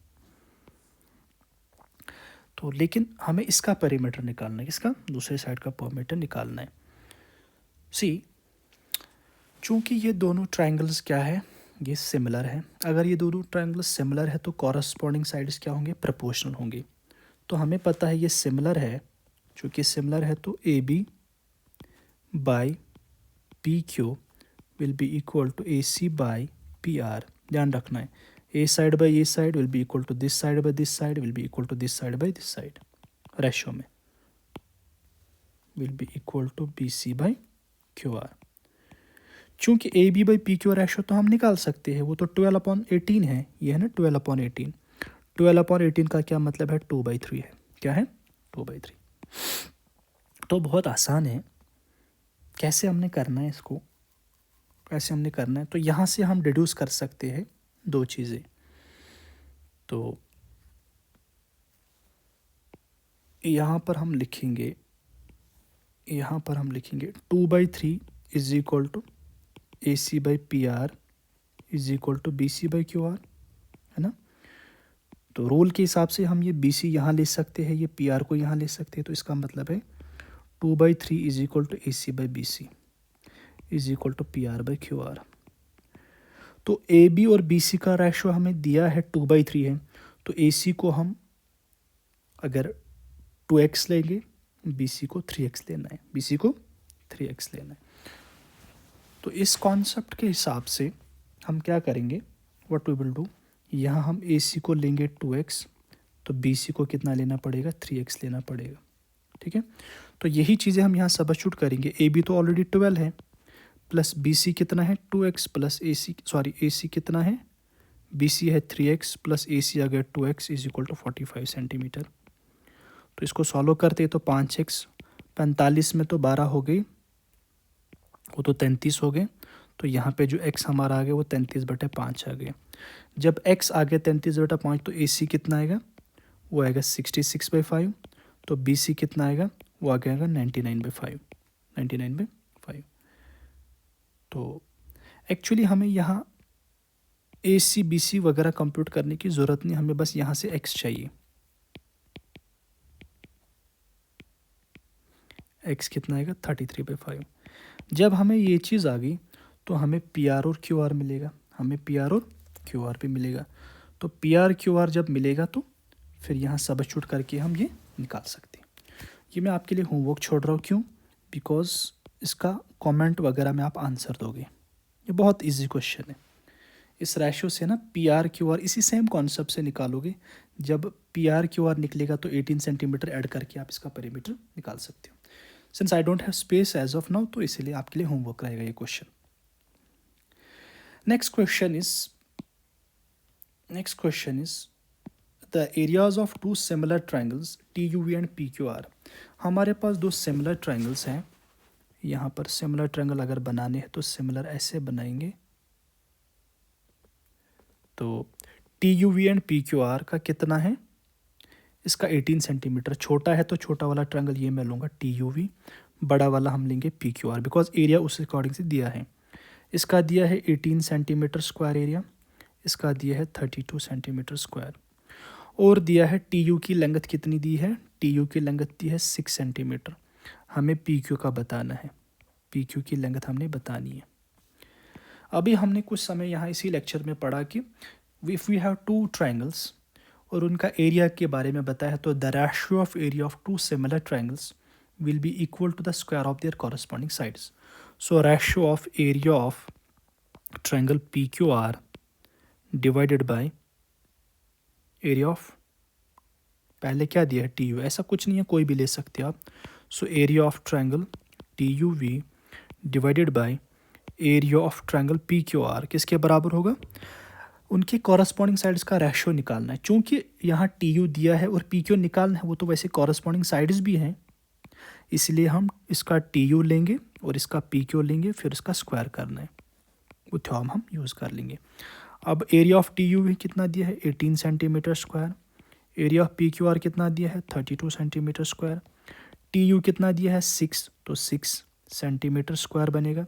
तो लेकिन हमें इसका पेरीमीटर निकालना है, इसका दूसरे साइड का पेरीमीटर निकालना है। सी, चूँकि ये दोनों ट्रायंगल्स क्या है, ये सिमिलर है। अगर ये दोनों ट्रायंगल्स सिमिलर है तो कॉरस्पॉन्डिंग साइड्स क्या होंगे, प्रोपोर्शनल होंगे। तो हमें पता है ये सिमिलर है, चूँकि सिमिलर है तो A B by P Q will be equal to A C by P R. ध्यान रखना है, A side by A side will be equal to this side by this side will be equal to this side by this side, ratio में will be equal to B C by Q R. चूँकि A B by P Q ratio तो हम निकाल सकते हैं, वो तो 12/18 है, ये है ना 12/18। 12/18 का क्या मतलब है, 2/3 है, क्या है 2/3। तो बहुत आसान है, कैसे हमने करना है इसको, कैसे हमने करना है, तो यहाँ से हम डिड्यूस कर सकते हैं दो चीज़ें। तो यहाँ पर हम लिखेंगे, यहाँ पर हम लिखेंगे 2/3 is equal to A C by P R is equal to B C by Q R, है ना। तो रूल के हिसाब से हम ये बी सी यहाँ ले सकते हैं, ये पी आर को यहाँ ले सकते हैं, तो इसका मतलब है 2/3 is equal to A C by B C is equal to P R by Q R. तो ए बी और बी सी का रेशो हमें दिया है 2/3 है, तो ए सी को हम अगर 2x लेंगे, बी सी को 3x लेना है, बी सी को 3x लेना है। तो इस कॉन्सेप्ट के हिसाब से हम क्या करेंगे, व्हाट वी विल डू, यहाँ हम ए सी को लेंगे 2x, तो बी सी को कितना लेना पड़ेगा, 3x लेना पड़ेगा, ठीक है। तो यही चीज़ें हम यहाँ सबस्टिट्यूट करेंगे, ए बी तो ऑलरेडी 12 है, प्लस बी सी कितना है 2x, plus A C, sorry ए सी कितना है, बी सी है 3x, प्लस ए सी आ गया 2x is equal to 45 centimetre. तो इसको सॉल्व करते तो 5x 45 में तो 12 हो गई, वो तो 33 हो गए। तो यहाँ पे जो x हमारा आ गया वो 33/5 आ गया। जब x आ गया 33/5 तो ए सी कितना आएगा, वो आएगा 66/5। तो बी सी कितना आएगा, वो आ जाएगा 99/5, 99/5। तो एक्चुअली हमें यहाँ ए सी बी सी वगैरह कंप्यूट करने की ज़रूरत नहीं, हमें बस यहाँ से x चाहिए। x कितना आएगा 33/5। जब हमें ये चीज़ आ गई तो हमें पी आर और क्यू आर मिलेगा, हमें पी आर और क्यू आर भी मिलेगा। तो पी आर क्यू आर जब मिलेगा तो फिर यहाँ सबस्टिट्यूट करके हम ये निकाल सकते हैं। ये मैं आपके लिए होमवर्क छोड़ रहा हूँ, क्यों, बिकॉज इसका कमेंट वगैरह में आप आंसर दोगे, ये बहुत इजी क्वेश्चन है। इस रेशो से ना पी आर क्यू आर इसी सेम कॉन्सेप्ट से निकालोगे, जब पी आर क्यू आर निकलेगा तो 18 सेंटीमीटर ऐड करके आप इसका पेरीमीटर निकाल सकते हो। Since I don't have space as of now, तो इसीलिए आपके लिए होमवर्क रहेगा ये question. next question is the areas of two similar triangles TUV and PQR. हमारे पास दो सिमिलर ट्रायंगल्स हैं. यहाँ पर सिमिलर ट्रायंगल अगर बनाने हैं तो सिमिलर ऐसे बनाएंगे. तो TUV एंड PQR का कितना है? इसका 18 सेंटीमीटर. छोटा है तो छोटा वाला ट्रायंगल ये मैं लूँगा TUV, बड़ा वाला हम लेंगे PQR, बिकॉज एरिया उस अकॉर्डिंग से दिया है. इसका दिया है 18 सेंटीमीटर स्क्वायर एरिया, इसका दिया है 32 सेंटीमीटर स्क्वायर, और दिया है TU की लेंथ कितनी दी है? TU की लेंथ दी है 6 सेंटीमीटर. हमें PQ का बताना है. PQ की लेंथ हमने बतानी है. अभी हमने कुछ समय यहाँ इसी लेक्चर में पढ़ा कि if we have two triangles और उनका एरिया के बारे में बताया है, तो the ratio of area of two similar triangles will be equal to the square of their corresponding sides. So ratio of area of triangle PQR divided by area of, पहले क्या दिया है TU, ऐसा कुछ नहीं है, कोई भी ले सकते हो आप. सो area of triangle TUV divided by area of triangle PQR किसके बराबर होगा? उनके कॉरस्पॉन्डिंग साइड्स का रेशियो निकालना है. चूँकि यहाँ TU दिया है और PQ निकालना है, वो तो वैसे कॉरस्पॉन्डिंग साइड्स भी हैं, इसलिए हम इसका TU लेंगे और इसका PQ लेंगे, फिर इसका स्क्वायर करना है. वो थ्योरम हम यूज़ कर लेंगे. अब एरिया ऑफ TU कितना दिया है? 18 centimetre square. Area of PQR कितना दिया है? 32 सेंटीमीटर स्क्वायर. TU कितना दिया है? 6, तो 6 सेंटीमीटर स्क्वायर बनेगा.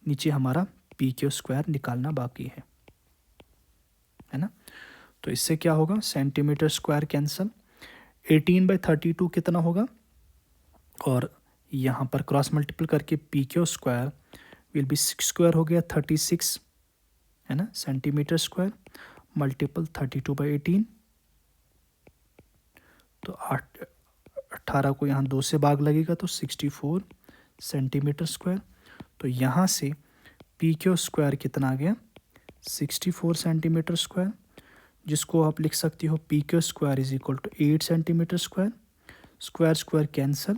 नीचे हमारा PQ स्क्वायर निकालना बाकी है ना. तो इससे क्या होगा? Centimetre square cancel. 18/32 कितना होगा? और यहाँ पर क्रॉस मल्टीपल करके PQ square will B 6 square हो गया 36 है ना सेंटीमीटर स्क्वायर, मल्टीपल 32/18. तो 18 को यहाँ 2 से भाग लगेगा तो 64 सेंटीमीटर स्क्वायर. तो यहाँ से PQ स्क्वायर कितना आ गया? 64 सेंटीमीटर स्क्वायर, जिसको आप लिख सकते हो PQ square is equal to 8 centimetre square. Square square cancel,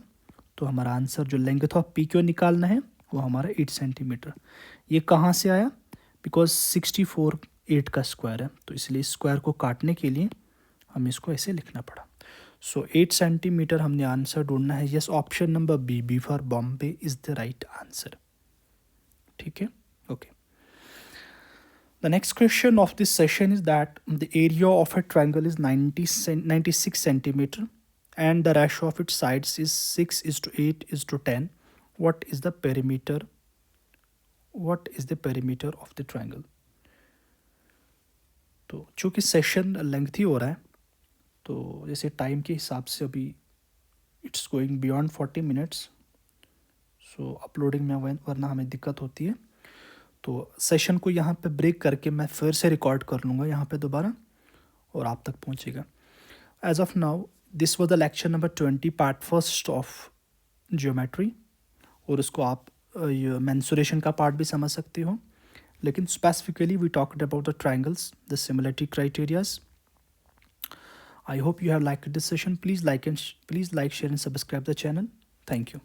तो हमारा आंसर जो लेंथ ऑफ PQ निकालना है वो हमारा 8 सेंटीमीटर. ये कहाँ से आया? बिकॉज 64 8 का स्क्वायर है, तो इसलिए स्क्वायर को काटने के लिए हमें इसको ऐसे लिखना पड़ा. सो 8 सेंटीमीटर हमने आंसर ढूंढना है. Yes, option number B for Bombay is the right answer. ठीक है, okay. The next question of this session is that the area of a triangle is 96 centimetre and the ratio of its sides is 6:8:10. What is the perimeter of the triangle? तो चूँकि session lengthy हो रहा है, तो जैसे time के हिसाब से अभी it's going beyond 40 minutes, so uploading में वरना हमें दिक्कत होती है. तो सेशन को यहाँ पे ब्रेक करके मैं फिर से रिकॉर्ड कर लूँगा यहाँ पे दोबारा, और आप तक पहुँचेगा. As of now this was the lecture number 20 part first of geometry, और उसको आप मेंसुरेशन का पार्ट भी समझ सकते हो. लेकिन specifically we talked about the triangles, the similarity criterias. I hope you have liked this session. Please like, share and subscribe the channel. Thank you.